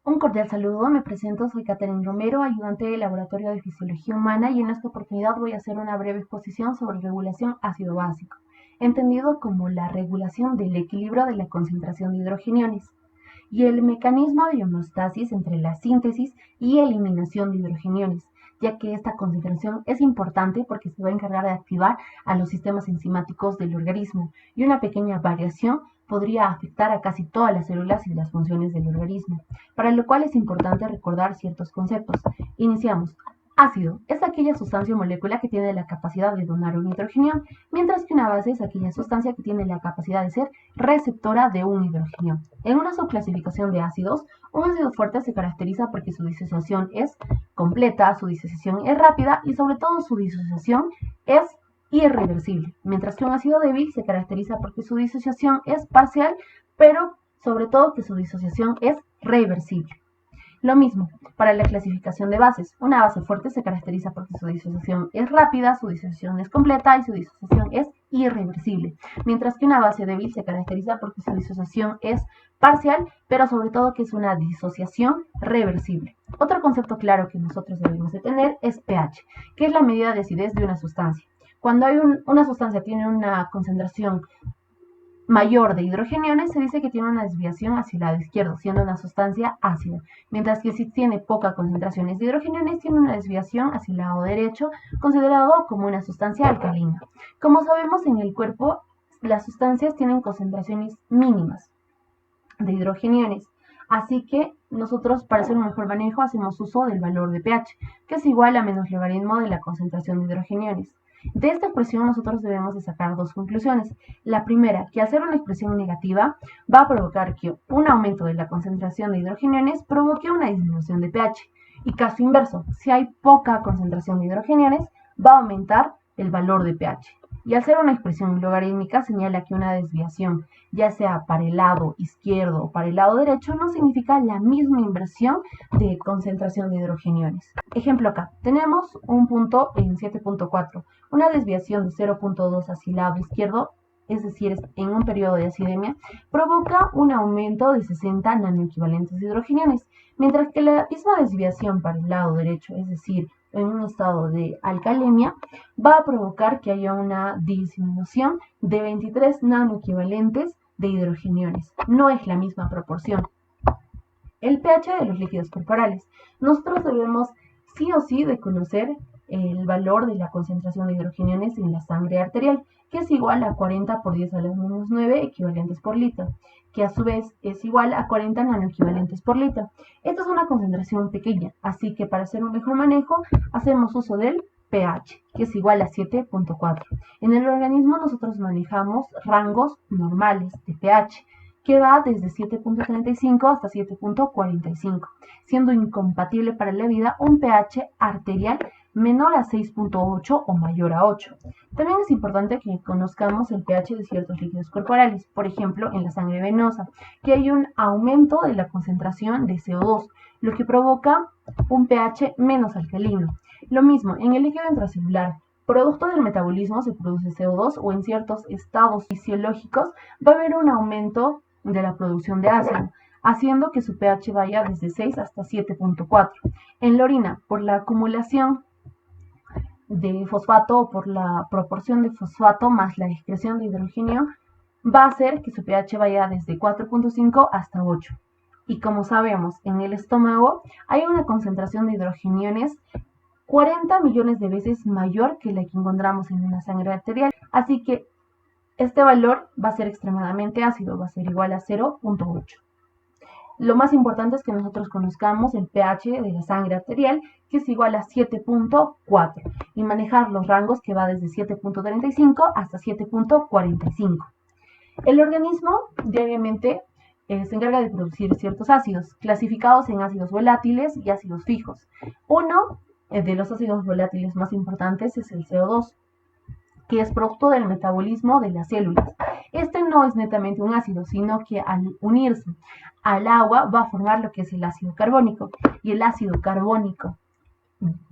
Un cordial saludo, me presento, soy Catherine Romero, ayudante del Laboratorio de Fisiología Humana y en esta oportunidad voy a hacer una breve exposición sobre regulación ácido-básico, entendido como la regulación del equilibrio de la concentración de hidrogeniones y el mecanismo de homeostasis entre la síntesis y eliminación de hidrogeniones, ya que esta concentración es importante porque se va a encargar de activar a los sistemas enzimáticos del organismo y una pequeña variación podría afectar a casi todas las células y las funciones del organismo, para lo cual es importante recordar ciertos conceptos. Iniciamos. Ácido es aquella sustancia o molécula que tiene la capacidad de donar un hidrogenión, mientras que una base es aquella sustancia que tiene la capacidad de ser receptora de un hidrogenión. En una subclasificación de ácidos, un ácido fuerte se caracteriza porque su disociación es completa, su disociación es rápida y sobre todo su disociación es irreversible, mientras que un ácido débil se caracteriza porque su disociación es parcial, pero sobre todo que su disociación es reversible. Lo mismo para la clasificación de bases. Una base fuerte se caracteriza porque su disociación es rápida, su disociación es completa y su disociación es irreversible, mientras que una base débil se caracteriza porque su disociación es parcial, pero sobre todo que es una disociación reversible. Otro concepto claro que nosotros debemos de tener es pH, que es la medida de acidez de una sustancia. Cuando una sustancia tiene una concentración mayor de hidrogeniones, se dice que tiene una desviación hacia el lado izquierdo, siendo una sustancia ácida, mientras que si tiene pocas concentraciones de hidrogeniones, tiene una desviación hacia el lado derecho, considerado como una sustancia alcalina. Como sabemos, en el cuerpo las sustancias tienen concentraciones mínimas de hidrogeniones, así que nosotros para hacer un mejor manejo hacemos uso del valor de pH, que es igual a menos logaritmo de la concentración de hidrogeniones. De esta expresión nosotros debemos de sacar dos conclusiones. La primera, que al ser una expresión negativa va a provocar que un aumento de la concentración de hidrogeniones provoque una disminución de pH. Y caso inverso, si hay poca concentración de hidrogeniones, va a aumentar el valor de pH. Y al ser una expresión logarítmica señala que una desviación, ya sea para el lado izquierdo o para el lado derecho, no significa la misma inversión de concentración de hidrogeniones. Ejemplo acá, tenemos un punto en 7.4, una desviación de 0.2 hacia el lado izquierdo, es decir, en un periodo de acidemia, provoca un aumento de 60 nanoequivalentes de hidrogeniones, mientras que la misma desviación para el lado derecho, es decir, en un estado de alcalemia, va a provocar que haya una disminución de 23 nanoequivalentes de hidrogeniones. No es la misma proporción. El pH de los líquidos corporales. Nosotros debemos sí o sí de conocer el valor de la concentración de hidrogeniones en la sangre arterial, que es igual a 40 por 10 a la menos 9 equivalentes por litro, que a su vez es igual a 40 nanoequivalentes por litro. Esta es una concentración pequeña, así que para hacer un mejor manejo hacemos uso del pH, que es igual a 7.4. En el organismo nosotros manejamos rangos normales de pH, que va desde 7.35 hasta 7.45, siendo incompatible para la vida un pH arterial menor a 6.8 o mayor a 8. También es importante que conozcamos el pH de ciertos líquidos corporales, por ejemplo, en la sangre venosa, que hay un aumento de la concentración de CO2, lo que provoca un pH menos alcalino. Lo mismo, en el líquido intracelular, producto del metabolismo se produce CO2 o en ciertos estados fisiológicos va a haber un aumento de la producción de ácido, haciendo que su pH vaya desde 6 hasta 7.4. En la orina, por la acumulación de fosfato o por la proporción de fosfato más la excreción de hidrogenio, va a hacer que su pH vaya desde 4.5 hasta 8. Y como sabemos, en el estómago hay una concentración de hidrogeniones 40 millones de veces mayor que la que encontramos en una sangre arterial. Así que este valor va a ser extremadamente ácido, va a ser igual a 0.8. Lo más importante es que nosotros conozcamos el pH de la sangre arterial, que es igual a 7.4, y manejar los rangos que va desde 7.35 hasta 7.45. El organismo diariamente se encarga de producir ciertos ácidos, clasificados en ácidos volátiles y ácidos fijos. Uno de los ácidos volátiles más importantes es el CO2, que es producto del metabolismo de las células. Este no es netamente un ácido, sino que al unirse al agua va a formar lo que es el ácido carbónico. Y el ácido carbónico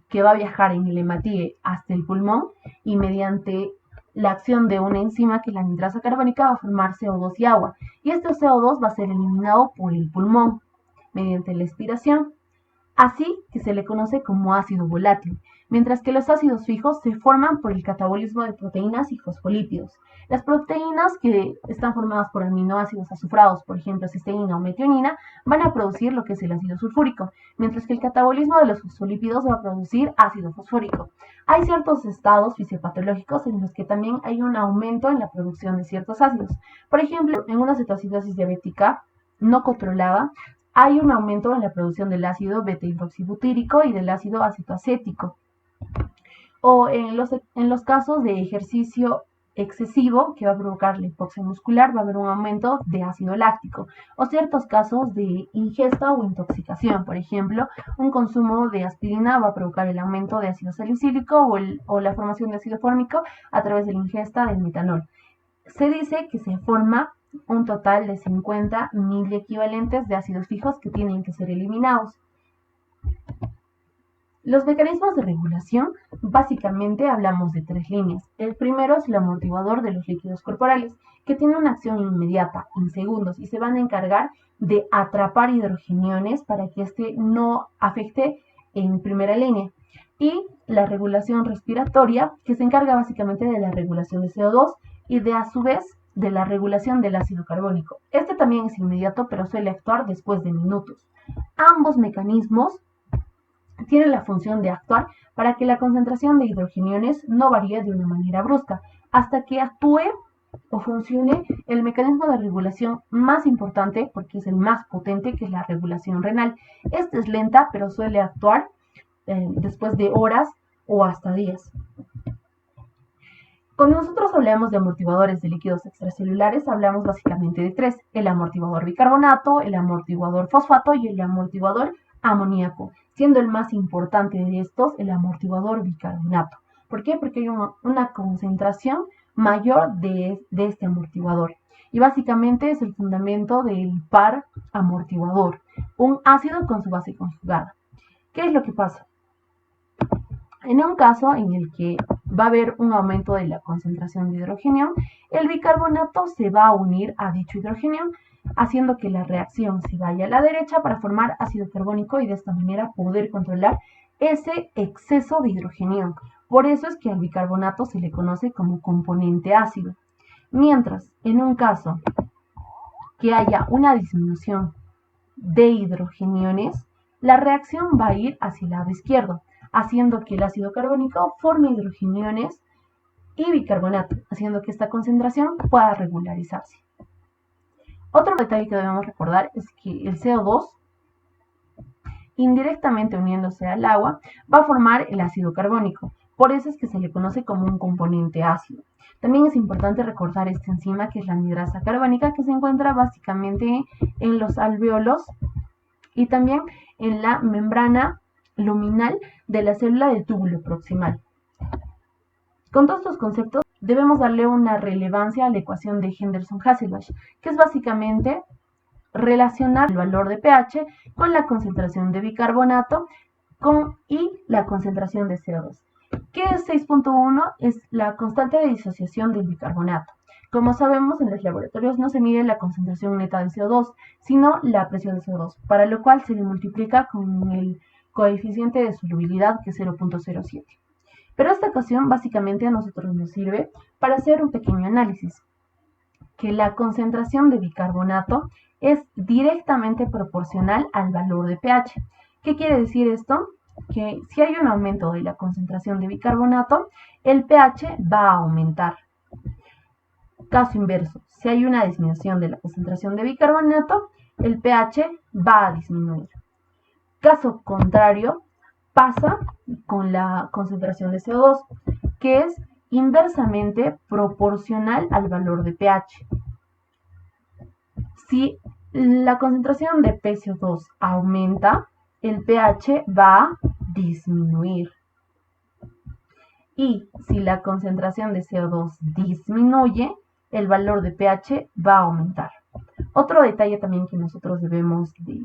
que va a viajar en el hematíe hasta el pulmón y mediante la acción de una enzima que es la nitrasa carbónica va a formar CO2 y agua. Y este CO2 va a ser eliminado por el pulmón. mediante la expiración, así que se le conoce como ácido volátil, mientras que los ácidos fijos se forman por el catabolismo de proteínas y fosfolípidos. Las proteínas que están formadas por aminoácidos azufrados, por ejemplo cisteína o metionina, van a producir lo que es el ácido sulfúrico, mientras que el catabolismo de los fosfolípidos va a producir ácido fosfórico. Hay ciertos estados fisiopatológicos en los que también hay un aumento en la producción de ciertos ácidos. Por ejemplo, en una cetoacidosis diabética no controlada, hay un aumento en la producción del ácido beta-hidroxibutírico y del ácido acetoacético. O en los casos de ejercicio excesivo que va a provocar la hipoxia muscular, va a haber un aumento de ácido láctico. O ciertos casos de ingesta o intoxicación, por ejemplo, un consumo de aspirina va a provocar el aumento de ácido salicílico o la formación de ácido fórmico a través de la ingesta del metanol. Se dice que se forma un total de 50 miliequivalentes de ácidos fijos que tienen que ser eliminados. Los mecanismos de regulación, básicamente hablamos de 3 líneas. El primero es el amortiguador de los líquidos corporales, que tiene una acción inmediata, en segundos, y se van a encargar de atrapar hidrogeniones para que este no afecte en primera línea. Y la regulación respiratoria, que se encarga básicamente de la regulación de CO2 y de a su vez de la regulación del ácido carbónico. Este también es inmediato, pero suele actuar después de minutos. Ambos mecanismos tienen la función de actuar para que la concentración de hidrogeniones no varíe de una manera brusca, hasta que actúe o funcione el mecanismo de regulación más importante, porque es el más potente, que es la regulación renal. Esta es lenta, pero suele actuar después de horas o hasta días. Cuando nosotros hablamos de amortiguadores de líquidos extracelulares, hablamos básicamente de 3: el amortiguador bicarbonato, el amortiguador fosfato y el amortiguador amoníaco, siendo el más importante de estos el amortiguador bicarbonato. ¿Por qué? Porque hay una concentración mayor de este amortiguador. Y básicamente es el fundamento del par amortiguador, un ácido con su base conjugada. ¿Qué es lo que pasa? En un caso en el que va a haber un aumento de la concentración de hidrogenio, el bicarbonato se va a unir a dicho hidrogenio, haciendo que la reacción se vaya a la derecha para formar ácido carbónico y de esta manera poder controlar ese exceso de hidrogenio. Por eso es que al bicarbonato se le conoce como componente ácido. Mientras, en un caso que haya una disminución de hidrogeniones, la reacción va a ir hacia el lado izquierdo, haciendo que el ácido carbónico forme hidrogeniones y bicarbonato, haciendo que esta concentración pueda regularizarse. Otro detalle que debemos recordar es que el CO2, indirectamente uniéndose al agua, va a formar el ácido carbónico. Por eso es que se le conoce como un componente ácido. También es importante recordar esta enzima, que es la anhidrasa carbónica, que se encuentra básicamente en los alvéolos y también en la membrana luminal de la célula del túbulo proximal. Con todos estos conceptos debemos darle una relevancia a la ecuación de Henderson-Hasselbalch, que es básicamente relacionar el valor de pH con la concentración de bicarbonato y la concentración de CO2. ¿Qué es 6.1? Es la constante de disociación del bicarbonato. Como sabemos, en los laboratorios no se mide la concentración neta de CO2, sino la presión de CO2, para lo cual se le multiplica con el coeficiente de solubilidad, que es 0.07. Pero esta ecuación básicamente a nosotros nos sirve para hacer un pequeño análisis, que la concentración de bicarbonato es directamente proporcional al valor de pH. ¿Qué quiere decir esto? Que si hay un aumento de la concentración de bicarbonato, el pH va a aumentar. Caso inverso, si hay una disminución de la concentración de bicarbonato, el pH va a disminuir. Caso contrario, pasa con la concentración de CO2, que es inversamente proporcional al valor de pH. Si la concentración de PCO2 aumenta, el pH va a disminuir. Y si la concentración de CO2 disminuye, el valor de pH va a aumentar. Otro detalle también que nosotros debemos de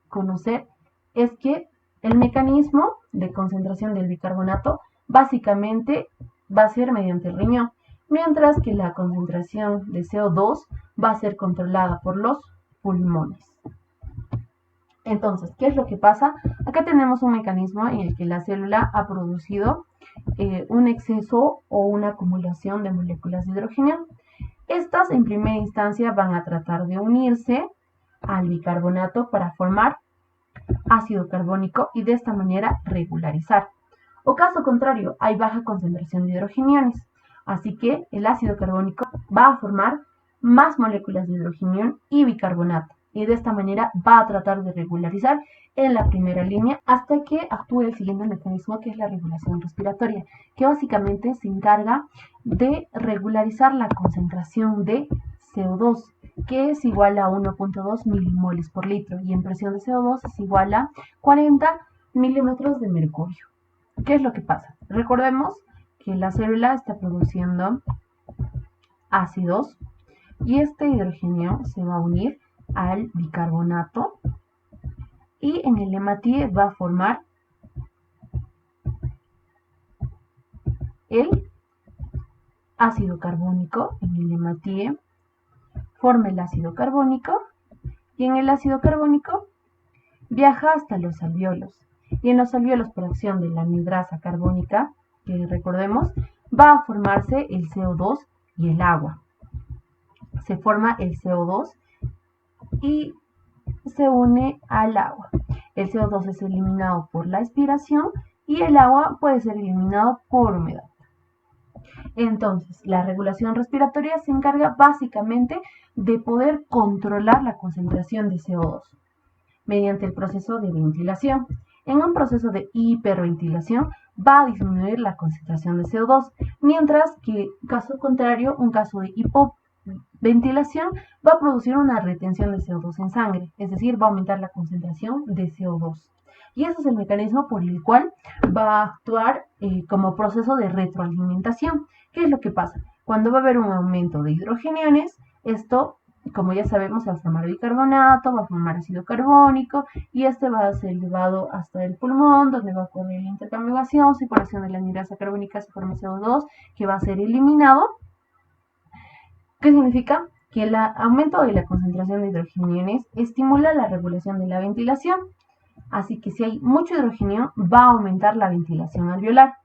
conocer es que el mecanismo de concentración del bicarbonato básicamente va a ser mediante el riñón, mientras que la concentración de CO2 va a ser controlada por los pulmones. Entonces, ¿qué es lo que pasa? Acá tenemos un mecanismo en el que la célula ha producido un exceso o una acumulación de moléculas de hidrógeno. Estas en primera instancia van a tratar de unirse al bicarbonato para formar ácido carbónico y de esta manera regularizar. O caso contrario, hay baja concentración de hidrogeniones, así que el ácido carbónico va a formar más moléculas de hidrogenión y bicarbonato y de esta manera va a tratar de regularizar en la primera línea hasta que actúe el siguiente mecanismo, que es la regulación respiratoria, que básicamente se encarga de regularizar la concentración de CO2, que es igual a 1.2 milimoles por litro, y en presión de CO2 es igual a 40 milímetros de mercurio. ¿Qué es lo que pasa? Recordemos que la célula está produciendo ácidos y este hidrógeno se va a unir al bicarbonato y en el hematíe va a formar el ácido carbónico. En el hematíe forma el ácido carbónico y en el ácido carbónico viaja hasta los alvéolos. Y en los alvéolos, por acción de la anhidrasa carbónica, que recordemos, va a formarse el CO2 y el agua. Se forma el CO2 y se une al agua. El CO2 es eliminado por la expiración y el agua puede ser eliminado por humedad. Entonces, la regulación respiratoria se encarga básicamente de poder controlar la concentración de CO2 mediante el proceso de ventilación. En un proceso de hiperventilación va a disminuir la concentración de CO2, mientras que, caso contrario, un caso de hipoventilación va a producir una retención de CO2 en sangre, es decir, va a aumentar la concentración de CO2. Y ese es el mecanismo por el cual va a actuar como proceso de retroalimentación. ¿Qué es lo que pasa? Cuando va a haber un aumento de hidrogeniones, esto, como ya sabemos, va a formar bicarbonato, va a formar ácido carbónico y este va a ser llevado hasta el pulmón, donde va a ocurrir el intercambio gaseoso y por acción de la anhidrasa carbónica se forma CO2 que va a ser eliminado. ¿Qué significa? Que el aumento de la concentración de hidrogeniones estimula la regulación de la ventilación. Así que si hay mucho hidrógeno, va a aumentar la ventilación alveolar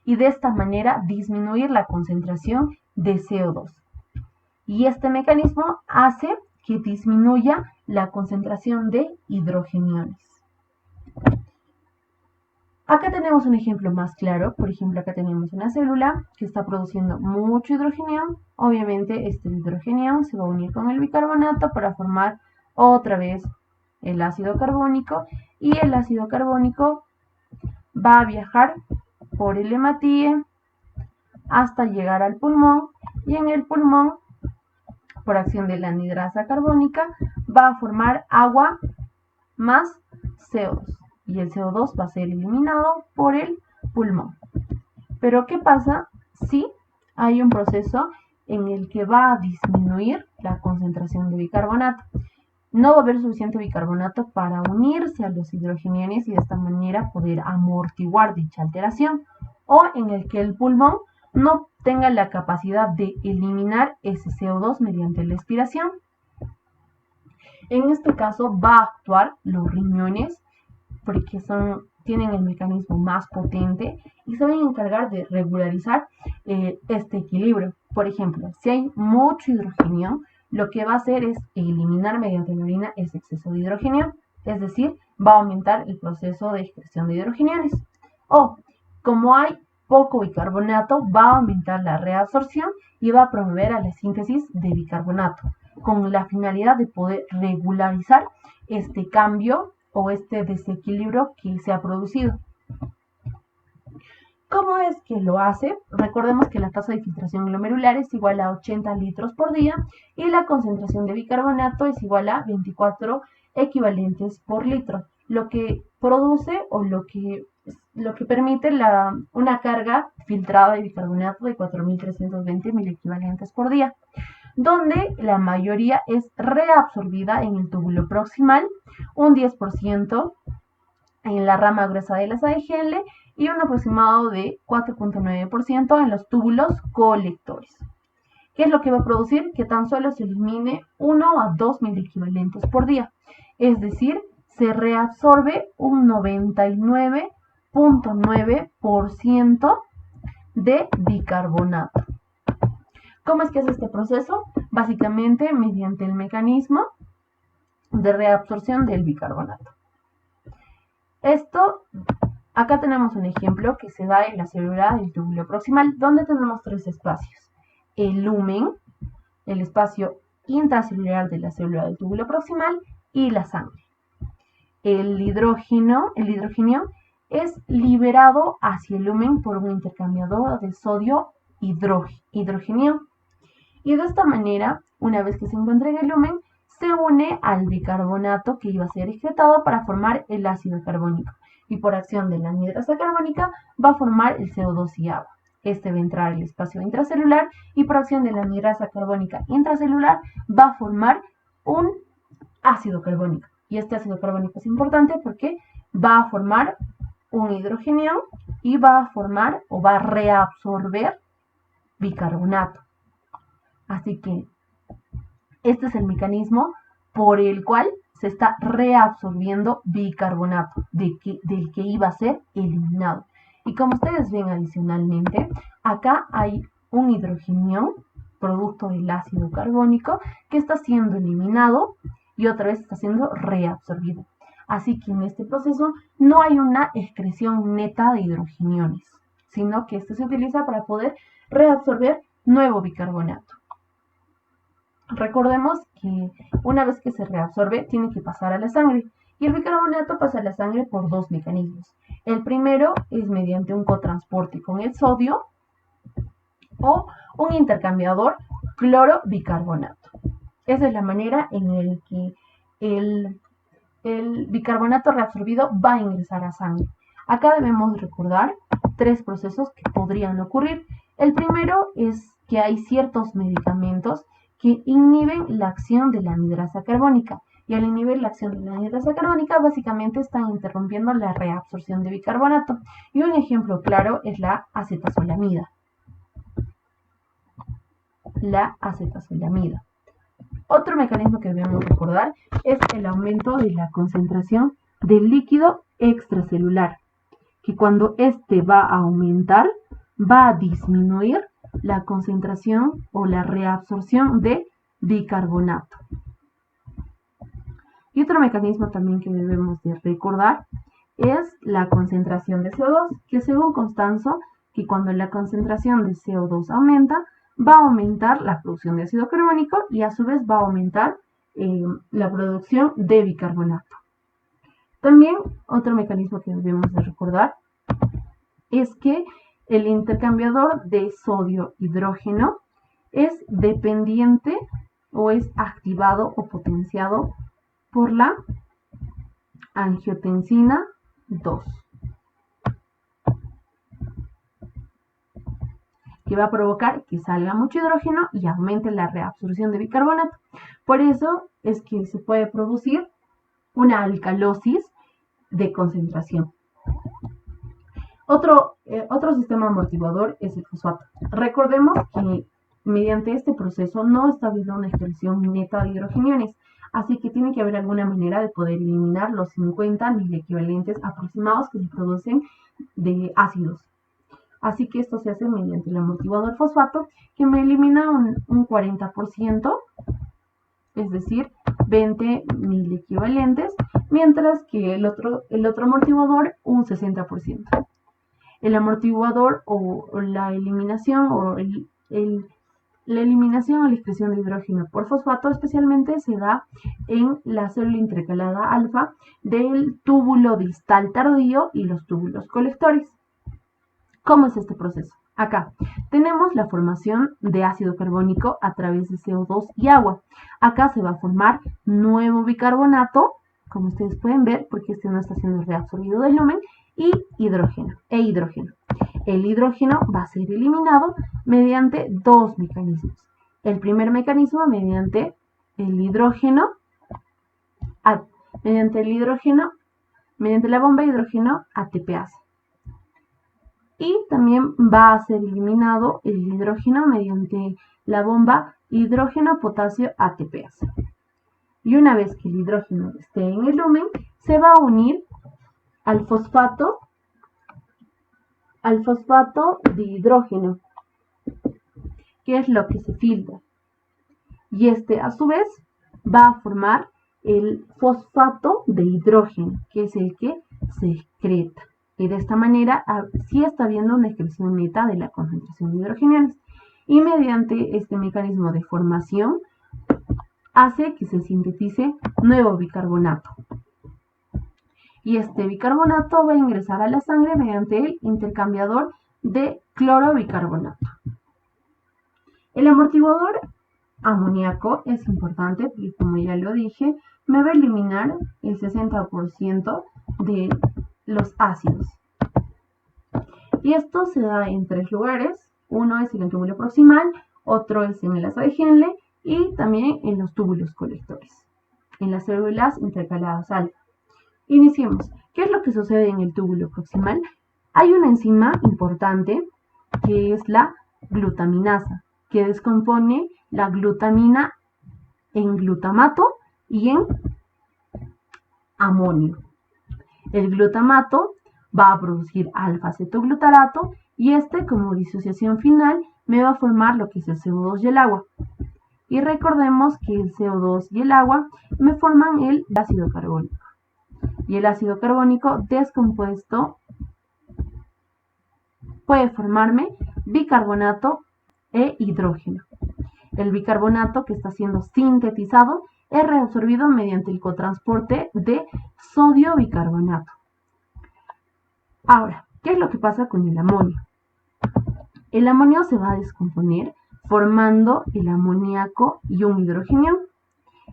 y de esta manera disminuir la concentración de CO2. Y este mecanismo hace que disminuya la concentración de hidrogeniones. Acá tenemos un ejemplo más claro. Por ejemplo, acá tenemos una célula que está produciendo mucho hidrógeno. Obviamente este hidrógeno se va a unir con el bicarbonato para formar otra vez el ácido carbónico y el ácido carbónico va a viajar por el hematíe hasta llegar al pulmón y en el pulmón, por acción de la anhidrasa carbónica, va a formar agua más CO2 y el CO2 va a ser eliminado por el pulmón. Pero ¿qué pasa si hay un proceso en el que va a disminuir la concentración de bicarbonato? No va a haber suficiente bicarbonato para unirse a los hidrogeniones y de esta manera poder amortiguar dicha alteración, o en el que el pulmón no tenga la capacidad de eliminar ese CO2 mediante la expiración. En este caso va a actuar los riñones porque tienen el mecanismo más potente y se van a encargar de regularizar este equilibrio. Por ejemplo, si hay mucho hidrógeno, lo que va a hacer es eliminar mediante la orina ese exceso de hidrógeno, es decir, va a aumentar el proceso de excreción de hidrogeniones. O, como hay poco bicarbonato, va a aumentar la reabsorción y va a promover a la síntesis de bicarbonato, con la finalidad de poder regularizar este cambio o este desequilibrio que se ha producido. ¿Cómo es que lo hace? Recordemos que la tasa de filtración glomerular es igual a 80 litros por día y la concentración de bicarbonato es igual a 24 equivalentes por litro, lo que produce o lo que permite una carga filtrada de bicarbonato de 4.320 miliequivalentes por día, donde la mayoría es reabsorbida en el túbulo proximal, un 10% en la rama gruesa de las ADGL y un aproximado de 4.9% en los túbulos colectores. ¿Qué es lo que va a producir? Que tan solo se elimine 1 a 2 miliequivalentes por día. Es decir, se reabsorbe un 99.9% de bicarbonato. ¿Cómo es que es este proceso? Básicamente mediante el mecanismo de reabsorción del bicarbonato. Acá tenemos un ejemplo que se da en la célula del túbulo proximal, donde tenemos tres espacios. El lumen, el espacio intracelular de la célula del túbulo proximal, y la sangre. El hidrógeno es liberado hacia el lumen por un intercambiador de sodio hidrogenio. Y de esta manera, una vez que se encuentra en el lumen, se une al bicarbonato que iba a ser excretado para formar el ácido carbónico. Y por acción de la anhidrasa carbónica va a formar el CO2 y agua. Este va a entrar al espacio intracelular y por acción de la anhidrasa carbónica intracelular va a formar un ácido carbónico. Y este ácido carbónico es importante porque va a formar un hidrogenio y va a formar o va a reabsorber bicarbonato. Así que este es el mecanismo por el cual se está reabsorbiendo bicarbonato del que iba a ser eliminado. Y como ustedes ven adicionalmente, acá hay un hidrogenio, producto del ácido carbónico, que está siendo eliminado y otra vez está siendo reabsorbido. Así que en este proceso no hay una excreción neta de hidrogeniones, sino que esto se utiliza para poder reabsorber nuevo bicarbonato. Recordemos que una vez que se reabsorbe, tiene que pasar a la sangre. Y el bicarbonato pasa a la sangre por dos mecanismos. El primero es mediante un cotransporte con el sodio o un intercambiador cloro-bicarbonato. Esa es la manera en la que el bicarbonato reabsorbido va a ingresar a sangre. Acá debemos recordar tres procesos que podrían ocurrir. El primero es que hay ciertos medicamentos que inhiben la acción de la anhidrasa carbónica. Y al inhibir la acción de la anhidrasa carbónica, básicamente están interrumpiendo la reabsorción de bicarbonato. Y un ejemplo claro es la acetazolamida. Otro mecanismo que debemos recordar es el aumento de la concentración del líquido extracelular, que cuando este va a aumentar, va a disminuir la concentración o la reabsorción de bicarbonato. Y otro mecanismo también que debemos de recordar es la concentración de CO2, que según Constanzo, que cuando la concentración de CO2 aumenta, va a aumentar la producción de ácido carbónico y a su vez va a aumentar la producción de bicarbonato. También otro mecanismo que debemos de recordar es que el intercambiador de sodio-hidrógeno es dependiente o es activado o potenciado por la angiotensina 2, que va a provocar que salga mucho hidrógeno y aumente la reabsorción de bicarbonato. Por eso es que se puede producir una alcalosis de concentración. Otro sistema amortiguador es el fosfato. Recordemos que mediante este proceso no está habiendo una excreción neta de hidrogeniones, así que tiene que haber alguna manera de poder eliminar los 50 milequivalentes aproximados que se producen de ácidos. Así que esto se hace mediante el amortiguador fosfato, que me elimina un 40%, es decir, 20 milequivalentes, mientras que el otro amortiguador un 60%. El amortiguador o la eliminación o la eliminación o la excreción de hidrógeno por fosfato especialmente se da en la célula intercalada alfa del túbulo distal tardío y los túbulos colectores. ¿Cómo es este proceso? Acá tenemos la formación de ácido carbónico a través de CO2 y agua. Acá se va a formar nuevo bicarbonato, como ustedes pueden ver, porque este no está siendo reabsorbido del lumen, y hidrógeno. El hidrógeno va a ser eliminado mediante dos mecanismos. El primer mecanismo mediante la bomba de hidrógeno ATPase. Y también va a ser eliminado el hidrógeno mediante la bomba hidrógeno-potasio ATPase. Y una vez que el hidrógeno esté en el lumen, se va a unir al fosfato de hidrógeno, que es lo que se filtra. Y este a su vez va a formar el fosfato de hidrógeno, que es el que se excreta. Y de esta manera sí está habiendo una excreción neta de la concentración de hidrogeniones. Y mediante este mecanismo de formación hace que se sintetice nuevo bicarbonato. Y este bicarbonato va a ingresar a la sangre mediante el intercambiador de clorobicarbonato. El amortiguador amoníaco es importante porque, como ya lo dije, me va a eliminar el 60% de los ácidos. Y esto se da en 3 lugares. Uno es en el túbulo proximal, otro es en el asa de Henle y también en los túbulos colectores, en las células intercaladas alfa. Iniciemos. ¿Qué es lo que sucede en el túbulo proximal? Hay una enzima importante que es la glutaminasa, que descompone la glutamina en glutamato y en amonio. El glutamato va a producir alfa-cetoglutarato y este, como disociación final, me va a formar lo que es el CO2 y el agua. Y recordemos que el CO2 y el agua me forman el ácido carbónico. Y el ácido carbónico descompuesto puede formarme bicarbonato e hidrógeno. El bicarbonato que está siendo sintetizado es reabsorbido mediante el cotransporte de sodio bicarbonato. Ahora, ¿qué es lo que pasa con el amonio? El amonio se va a descomponer formando el amoníaco y un hidrogenión.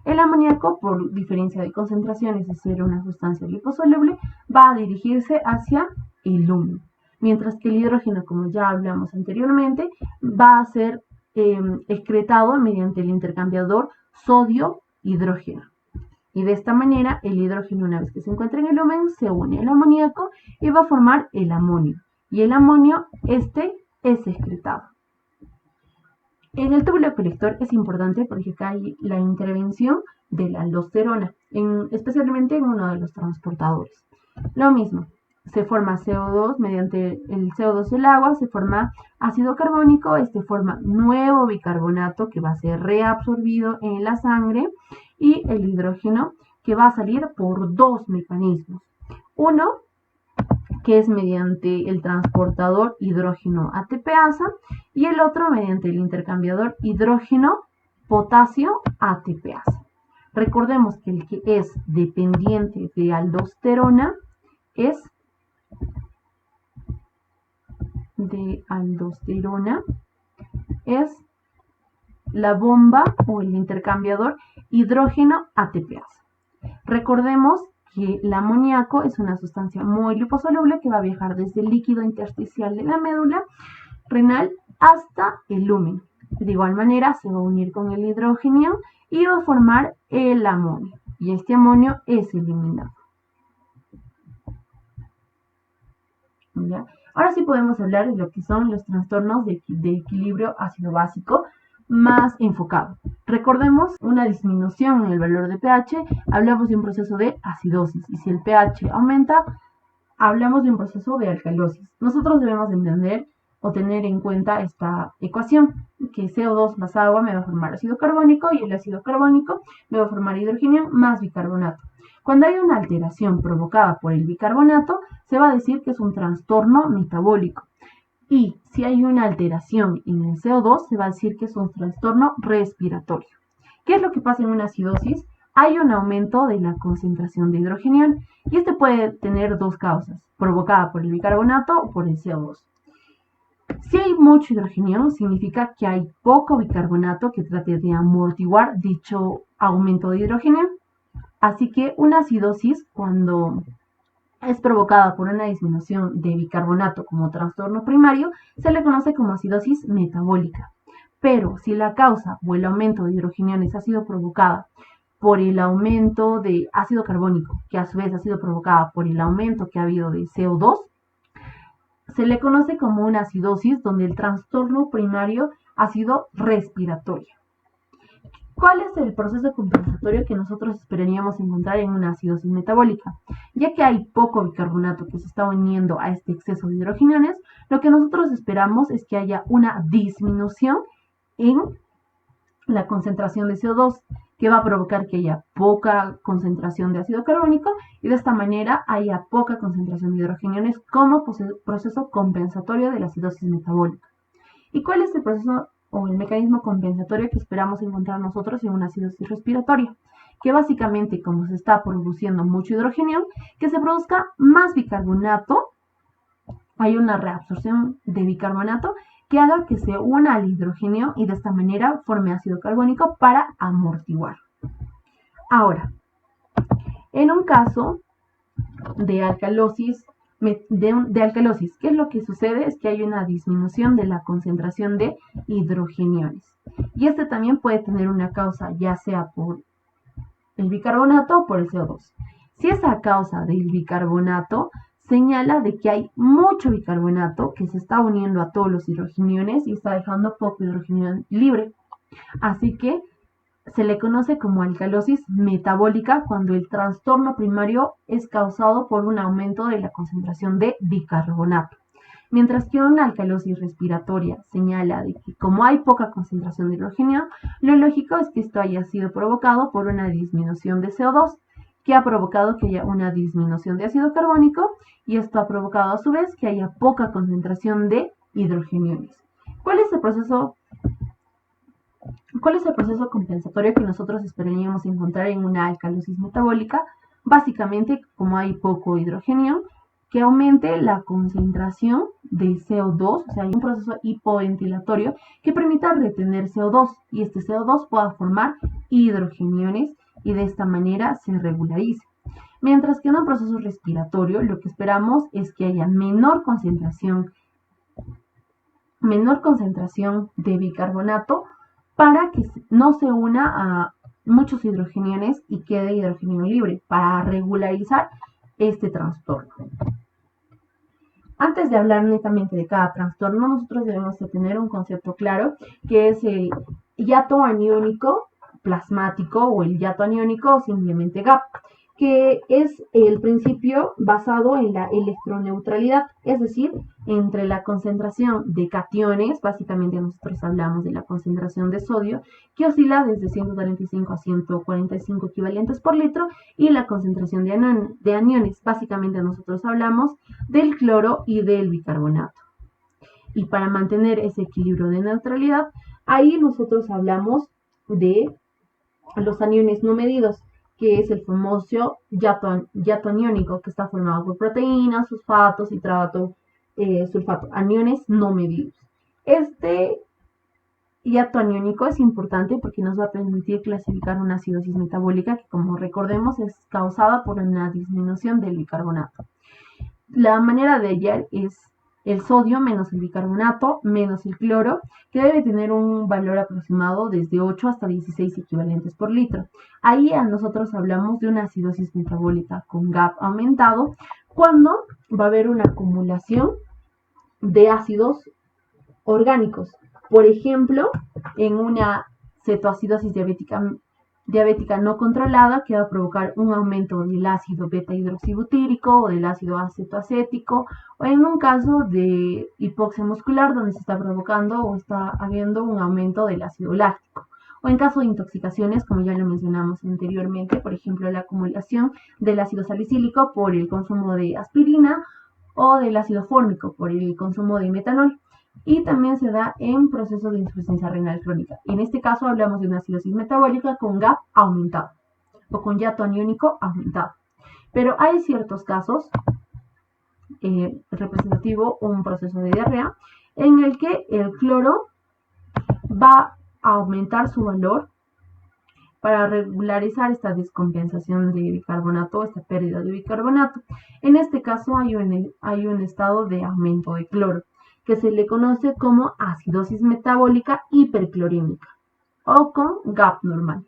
El amoníaco, por diferencia de concentraciones de ser una sustancia liposoluble, va a dirigirse hacia el lumen, mientras que el hidrógeno, como ya hablamos anteriormente, va a ser excretado mediante el intercambiador sodio-hidrógeno. Y de esta manera, el hidrógeno, una vez que se encuentra en el lumen, se une al amoníaco y va a formar el amonio. Y el amonio, es excretado. En el túbulo colector es importante porque acá hay la intervención de la aldosterona, especialmente en uno de los transportadores. Lo mismo, se forma CO2 mediante el CO2 del agua, se forma ácido carbónico, este forma nuevo bicarbonato que va a ser reabsorbido en la sangre y el hidrógeno que va a salir por 2 mecanismos. Uno, que es mediante el transportador hidrógeno ATPasa y el otro mediante el intercambiador hidrógeno potasio ATPasa. Recordemos que el que es dependiente de aldosterona es la bomba o el intercambiador hidrógeno ATPasa. Recordemos que el amoníaco es una sustancia muy liposoluble que va a viajar desde el líquido intersticial de la médula renal hasta el lumen. De igual manera se va a unir con el hidrógeno y va a formar el amonio. Y este amonio es eliminado. ¿Ya? Ahora sí podemos hablar de lo que son los trastornos de equilibrio ácido-básico más enfocado. Recordemos una disminución en el valor de pH, hablamos de un proceso de acidosis y si el pH aumenta, hablamos de un proceso de alcalosis. Nosotros debemos entender o tener en cuenta esta ecuación, que CO2 más agua me va a formar ácido carbónico y el ácido carbónico me va a formar hidrógeno más bicarbonato. Cuando hay una alteración provocada por el bicarbonato, se va a decir que es un trastorno metabólico. Y si hay una alteración en el CO2, se va a decir que es un trastorno respiratorio. ¿Qué es lo que pasa en una acidosis? Hay un aumento de la concentración de hidrogenión y este puede tener 2 causas, provocada por el bicarbonato o por el CO2. Si hay mucho hidrogenión, significa que hay poco bicarbonato que trate de amortiguar dicho aumento de hidrogenión. Así que una acidosis, cuando es provocada por una disminución de bicarbonato como trastorno primario, se le conoce como acidosis metabólica. Pero si la causa o el aumento de hidrogeniones ha sido provocada por el aumento de ácido carbónico, que a su vez ha sido provocada por el aumento que ha habido de CO2, se le conoce como una acidosis donde el trastorno primario ha sido respiratorio. ¿Cuál es el proceso compensatorio que nosotros esperaríamos encontrar en una acidosis metabólica? Ya que hay poco bicarbonato que se está uniendo a este exceso de hidrogeniones, lo que nosotros esperamos es que haya una disminución en la concentración de CO2, que va a provocar que haya poca concentración de ácido carbónico y de esta manera haya poca concentración de hidrogeniones como proceso compensatorio de la acidosis metabólica. ¿Y cuál es el proceso o el mecanismo compensatorio que esperamos encontrar nosotros en una acidosis respiratoria? Que básicamente, como se está produciendo mucho hidrogenio, que se produzca más bicarbonato, hay una reabsorción de bicarbonato que haga que se una al hidrogenio y de esta manera forme ácido carbónico para amortiguar. Ahora, en un caso de alcalosis, ¿qué es lo que sucede? Es que hay una disminución de la concentración de hidrogeniones. Y este también puede tener una causa, ya sea por el bicarbonato o por el CO2. Si es a causa del bicarbonato, señala de que hay mucho bicarbonato que se está uniendo a todos los hidrogeniones y está dejando poco hidrogenio libre. Así que se le conoce como alcalosis metabólica cuando el trastorno primario es causado por un aumento de la concentración de bicarbonato. Mientras que una alcalosis respiratoria señala de que como hay poca concentración de hidrogenio, lo lógico es que esto haya sido provocado por una disminución de CO2, que ha provocado que haya una disminución de ácido carbónico y esto ha provocado a su vez que haya poca concentración de hidrogeniones. ¿Cuál es el proceso compensatorio que nosotros esperaríamos encontrar en una alcalosis metabólica? Básicamente, como hay poco hidrogenio, que aumente la concentración de CO2, o sea, hay un proceso hipoventilatorio que permita retener CO2 y este CO2 pueda formar hidrogeniones y de esta manera se regularice. Mientras que en un proceso respiratorio lo que esperamos es que haya menor concentración de bicarbonato para que no se una a muchos hidrogeniones y quede hidrogenio libre para regularizar este trastorno. Antes de hablar netamente de cada trastorno, nosotros debemos de tener un concepto claro que es el hiato aniónico plasmático o el hiato aniónico o simplemente GAP, que es el principio basado en la electroneutralidad, es decir, entre la concentración de cationes, básicamente nosotros hablamos de la concentración de sodio, que oscila desde 135 a 145 equivalentes por litro, y la concentración de aniones, básicamente nosotros hablamos del cloro y del bicarbonato. Y para mantener ese equilibrio de neutralidad, ahí nosotros hablamos de los aniones no medidos, que es el famoso hiato aniónico, que está formado por proteínas, fosfatos y sulfato, aniones no medidos. Este hiato aniónico es importante porque nos va a permitir clasificar una acidosis metabólica que, como recordemos, es causada por una disminución del bicarbonato. La manera de hallar es el sodio menos el bicarbonato menos el cloro, que debe tener un valor aproximado desde 8 hasta 16 equivalentes por litro. Ahí nosotros hablamos de una acidosis metabólica con GAP aumentado, cuando va a haber una acumulación de ácidos orgánicos. Por ejemplo, en una cetoacidosis diabética no controlada, que va a provocar un aumento del ácido beta-hidroxibutírico o del ácido acetoacético, o en un caso de hipoxia muscular donde se está provocando o está habiendo un aumento del ácido láctico, o en caso de intoxicaciones, como ya lo mencionamos anteriormente, por ejemplo, la acumulación del ácido salicílico por el consumo de aspirina o del ácido fórmico por el consumo de metanol. Y también se da en procesos de insuficiencia renal crónica. En este caso hablamos de una acidosis metabólica con GAP aumentado o con hiato aniónico aumentado. Pero hay ciertos casos, representativo un proceso de diarrea, en el que el cloro va a aumentar su valor para regularizar esta descompensación de bicarbonato, esta pérdida de bicarbonato. En este caso hay un estado de aumento de cloro, que se le conoce como acidosis metabólica hiperclorímica o con GAP normal.